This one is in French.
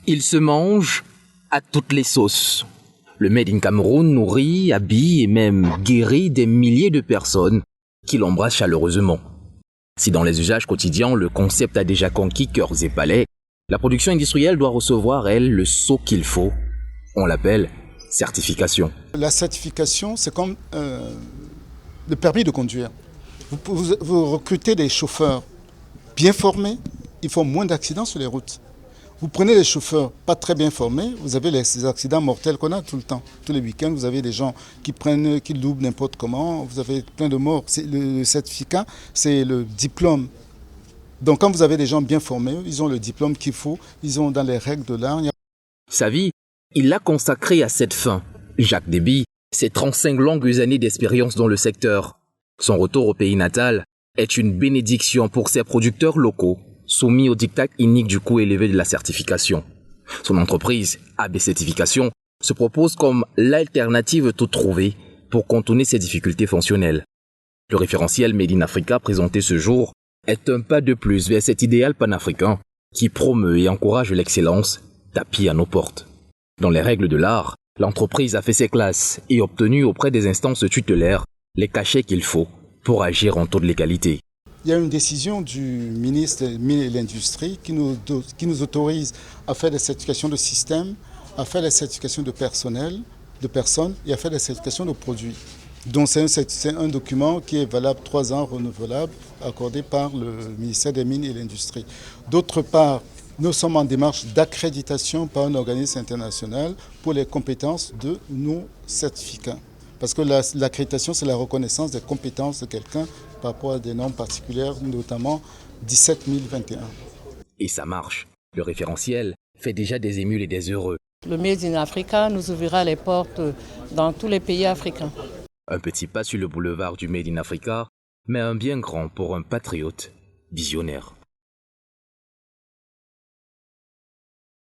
Il se mange à toutes les sauces. Le Made in Cameroun nourrit, habille et même guérit des milliers de personnes qui l'embrassent chaleureusement. Si dans les usages quotidiens, le concept a déjà conquis cœurs et palais, la production industrielle doit recevoir, elle, le sceau qu'il faut. On l'appelle certification. La certification, c'est comme le permis de conduire. Vous recrutez des chauffeurs bien formés, ils font moins d'accidents sur les routes. Vous prenez les chauffeurs pas très bien formés, vous avez les accidents mortels qu'on a tout le temps. Tous les week-ends, vous avez des gens qui doublent n'importe comment, vous avez plein de morts. Le certificat, c'est le diplôme. Donc quand vous avez des gens bien formés, ils ont le diplôme qu'il faut, ils ont dans les règles de l'art. Sa vie, il l'a consacrée à cette fin. Jacques Déby, ses 35 longues années d'expérience dans le secteur. Son retour au pays natal est une bénédiction pour ses producteurs locaux, soumis au diktat inique du coût élevé de la certification. Son entreprise, AB Certification, se propose comme l'alternative toute trouvée pour contourner ces difficultés fonctionnelles. Le référentiel Made in Africa présenté ce jour est un pas de plus vers cet idéal panafricain qui promeut et encourage l'excellence tapis à nos portes. Dans les règles de l'art, l'entreprise a fait ses classes et obtenu auprès des instances tutélaires les cachets qu'il faut pour agir en toute légalité. Il y a une décision du ministre des Mines et de l'Industrie qui nous autorise à faire des certifications de systèmes, à faire des certifications de personnel, de personnes et à faire des certifications de produits. Donc c'est un document qui est valable 3 ans, renouvelable, accordé par le ministère des Mines et de l'Industrie. D'autre part, nous sommes en démarche d'accréditation par un organisme international pour les compétences de nos certificats. Parce que l'accréditation, c'est la reconnaissance des compétences de quelqu'un par rapport à des normes particulières, notamment 17021. Et ça marche. Le référentiel fait déjà des émules et des heureux. Le Made in Africa nous ouvrira les portes dans tous les pays africains. Un petit pas sur le boulevard du Made in Africa, mais un bien grand pour un patriote visionnaire.